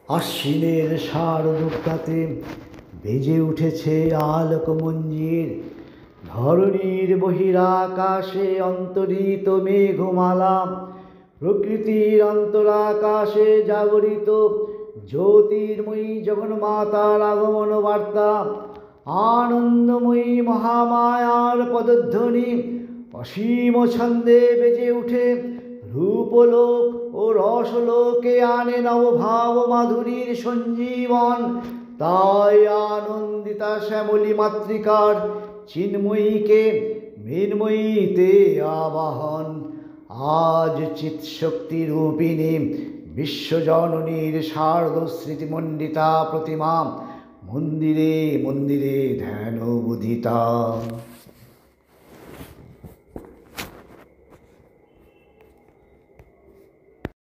আশ্বিনের শারদোক্তাতে বেজে উঠেছে আলোকমঞ্জির। ধরণীর বহিরাকাশে অন্তরিত মেঘমালা, প্রকৃতির অন্তরাকাশে জাগরিত জ্যোতির্ময়ী জগন্মাতার আগমন বার্তা। আনন্দময়ী মহামায়ার পদধ্বনি অসীম ছন্দে বেজে উঠে রূপলোক ও রসলোকে আনে নবভাব মাধুরীর সঞ্জীবন। তাই আনন্দিতা শ্যামলী মাতৃকার চিন্ময়ীকে মৃন্ময়ীতে আবাহন। আজ চিৎশক্তি রূপিণী বিশ্বজননীর শারদ স্মৃতিমণ্ডিতা প্রতিমা মন্দিরে মন্দিরে ধ্যান বুধিতা।